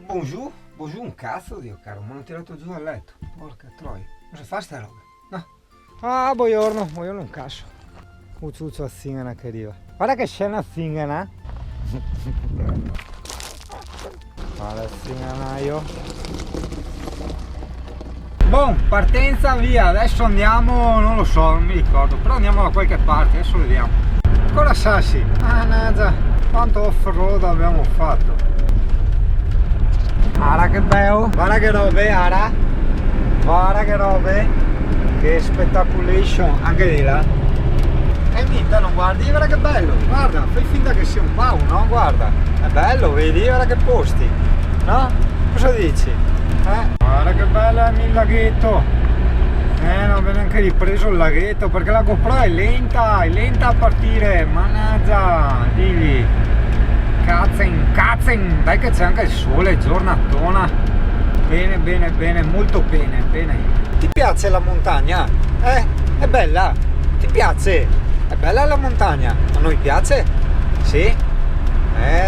Bonjour, bonjour un cazzo, Dio caro, mi hanno tirato giù dal letto. Porca troia, cosa fa sta roba? No. Ah, buongiorno un cazzo. Ucciuccio a zingana che arriva. Guarda che scena zingana. Guarda zinganaio. Boh, partenza via, adesso andiamo, non lo so, non mi ricordo, però andiamo da qualche parte, adesso vediamo. Ancora Sassi, mannaggia, quanto off-road abbiamo fatto. Guarda che bello, guarda che robe, Ara, guarda che robe, che spettaculation, anche di là. E minta, non guardi, guarda che bello, guarda, fai finta che sia un pau, no? Guarda, è bello, vedi, guarda che posti, no? Cosa dici? Guarda che bello è il laghetto, non avevo neanche ripreso il laghetto perché la GoPro è lenta a partire, mannaggia, digli. Cazen, dai che c'è anche il sole, giornatona, bene, molto bene. Ti piace la montagna? È bella? Ti piace? È bella la montagna? A noi piace? Sì?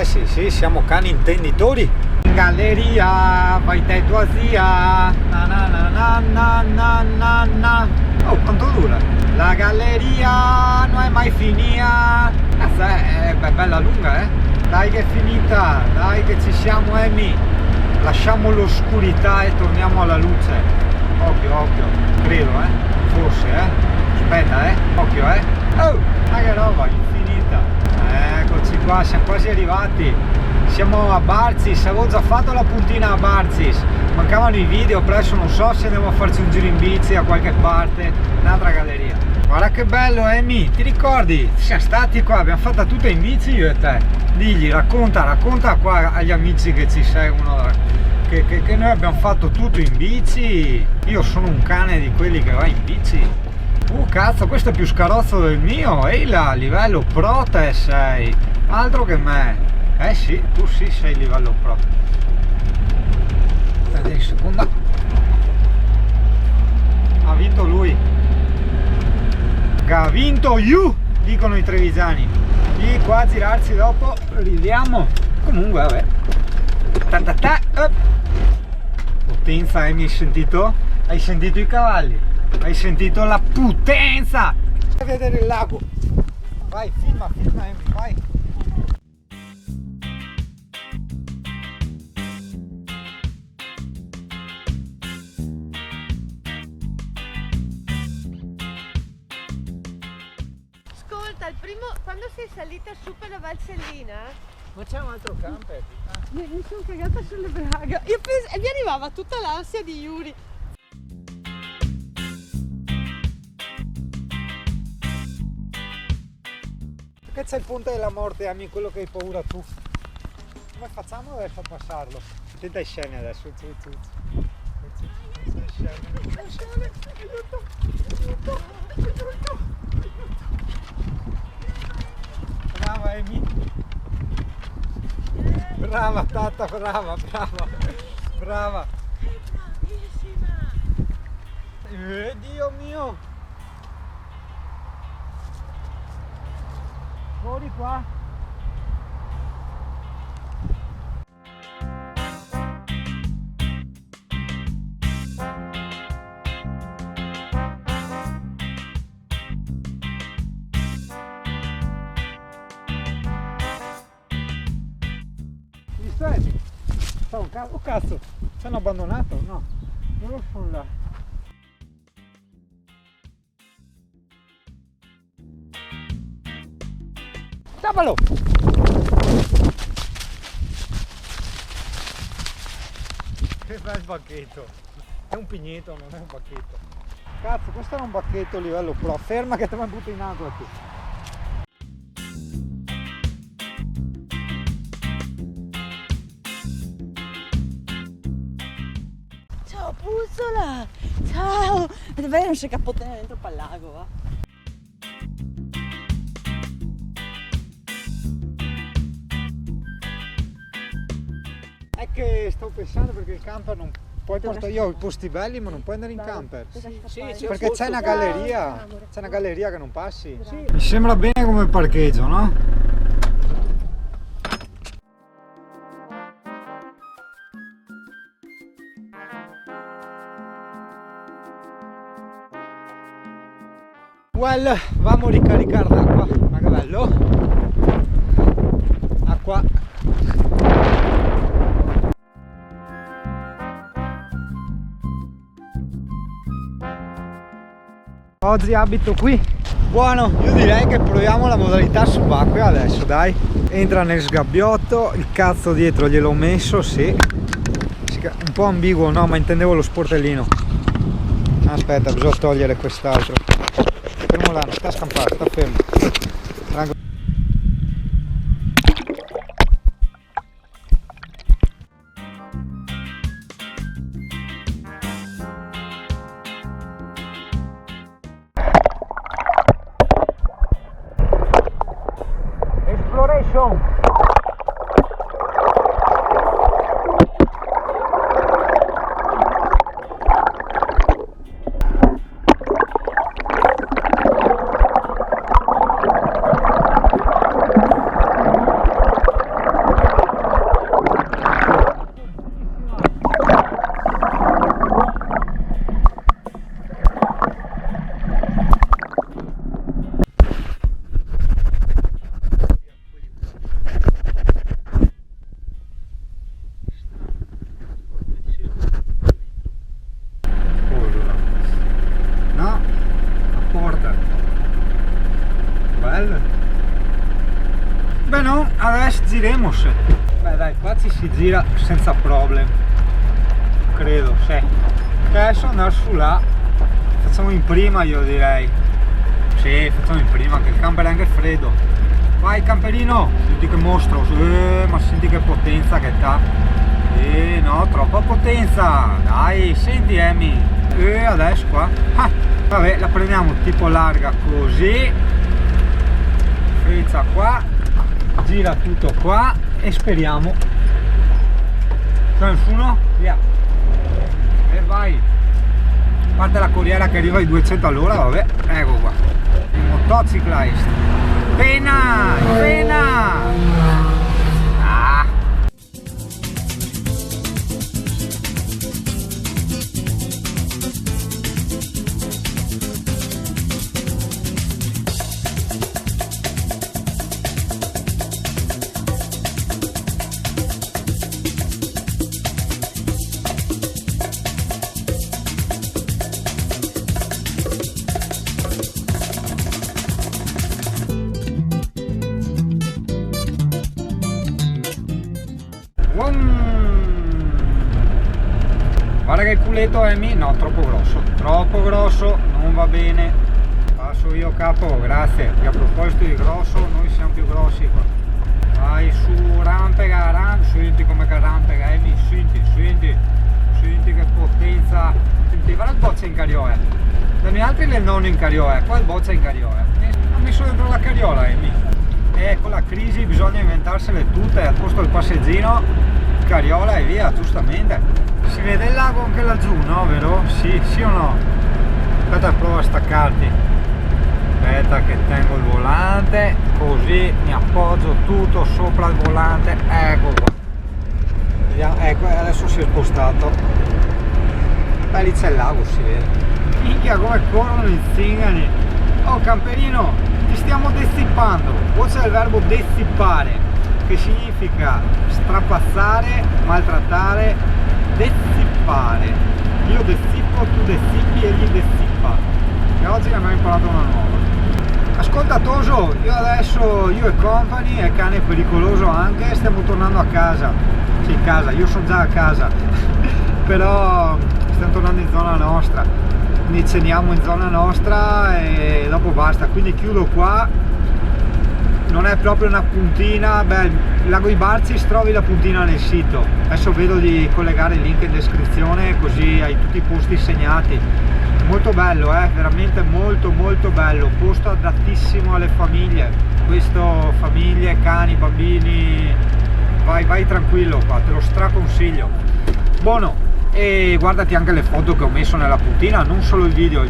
Sì, siamo cani intenditori. In galleria, vai te tua zia, na. Oh, quanto dura? La galleria non è mai finita. È bella lunga, Dai che è finita, dai che ci siamo, Amy. Lasciamo l'oscurità e torniamo alla luce. Occhio, credo, forse, aspetta, occhio, oh, ma che roba, infinita. Eccoci qua, siamo quasi arrivati. Siamo a Barzis, avevo già fatto la puntina a Barzis. Mancavano i video, presto non so se andiamo a farci un giro in bici a qualche parte, un'altra galleria. Guarda che bello, Amy, ti ricordi? Siamo stati qua, abbiamo fatta tutta in bici io e te. Digli, racconta qua agli amici che ci seguono che noi abbiamo fatto tutto in bici. Io sono un cane di quelli che va in bici. Cazzo, questo è più scarozzo del mio. Ehi là, livello pro te sei, altro che me. Sì, tu sì sei livello pro. Aspetta un secondo. Ha vinto lui. Ha vinto you, dicono i trevigiani. Lì qua a girarci dopo ridiamo. Comunque vabbè. Potenza, mi hai sentito? Hai sentito i cavalli? Hai sentito la potenza? Vai a vedere il lago. Vai, filma Amy, vai. Ascolta, il primo, quando sei salita su per la Valsellina, Ma c'è un altro camper. mi sono cagata sulle braghe. Io penso, e mi arrivava tutta l'ansia di Yuri. Che c'è il ponte della morte, Amy, quello che hai paura tu. Come facciamo adesso a passarlo? Senta i scene adesso. Aiuto. Brava Amy. Brava Tata, brava. Bravissima. Dio mio. Fuori qua. Oh cazzo, ci hanno abbandonato? No, loro sono là. Tappalo! Che bel bacchetto! È un pigneto, non è un bacchetto. Cazzo, questo era un bacchetto livello pro. Ferma che te mi butto in acqua tu. Ciao Puzzola! Ciao! Dov'è non si cappottena dentro al lago, va? È che sto pensando perché il camper non puoi portare io ho i posti belli ma non puoi andare in camper. Sì, Perché c'è una galleria che non passi. Mi sembra bene come parcheggio, no? Well, vamo a ricaricare l'acqua, ma che bello! Acqua! Oggi abito qui. Buono, io direi che proviamo la modalità subacquea adesso, dai. Entra nel sgabbiotto, il cazzo dietro gliel'ho messo, sì. Un po' ambiguo, no, ma intendevo lo sportellino. Aspetta, bisogna togliere quest'altro. Fermo là, sta scampando, sta fermo. Exploration. No, la porta. Bello. Beh no, adesso giremos. Beh dai, qua ci si gira senza problemi. Credo, sì. Adesso andare su là. Facciamo in prima io direi. Sì, facciamo in prima, che il camper è anche freddo. Vai camperino, senti che mostro, ma senti che potenza che t'ha. No, troppa potenza. Dai, senti Emi. Adesso qua. Vabbè, la prendiamo tipo larga così. Frizza qua. Gira tutto qua e speriamo. C'è nessuno? Via. E vai. Parte la corriera che arriva ai 200 all'ora, vabbè. Ecco qua. Il motociclista. Pena! Pena! Ah! Guarda che il culetto Emi, no, troppo grosso, non va bene. Passo io capo, grazie. E a proposito di grosso, noi siamo più grossi qua. Vai su, rampega, senti come che rampega Emi, senti che potenza. Senti, guarda il boccia in carriola. Da noi altri le non in carriola, qua il boccia in carriola. Ha messo dentro la carriola Emi. E con la crisi bisogna inventarsele tutte, al posto del passeggino, carriola e via, giustamente. Si vede il lago anche laggiù, no? Vero? Sì, sì o no? Aspetta, prova a staccarti. Aspetta che tengo il volante, così mi appoggio tutto sopra il volante. Ecco qua. Vediamo, ecco, adesso si è spostato. Beh, lì c'è il lago, si vede. Minchia, come corrono i zingari. Oh, camperino, ti stiamo dessippando. Poi c'è il verbo dessippare, che significa strapazzare, maltrattare. Dessippare. Io dessippo, tu dessippi e gli dessippa. E oggi ne abbiamo imparato una nuova. Ascolta Toso, io adesso, io e company, e cane pericoloso anche, stiamo tornando a casa. Sì, casa, io sono già a casa. Però stiamo tornando in zona nostra. Quindi ceniamo in zona nostra e dopo basta. Quindi chiudo qua. Non è proprio una puntina, beh, il lago di Barcis trovi la puntina nel sito. Adesso vedo di collegare il link in descrizione così hai tutti i posti segnati. Molto bello, veramente molto bello, posto adattissimo alle famiglie. Questo, famiglie, cani, bambini, vai tranquillo qua, te lo straconsiglio. Buono, e guardati anche le foto che ho messo nella puntina, non solo il video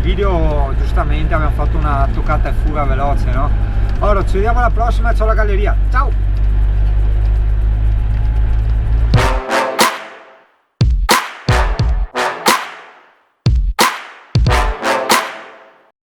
giustamente abbiamo fatto una toccata e fuga veloce, no? Allora ci vediamo alla prossima, ciao la galleria, ciao!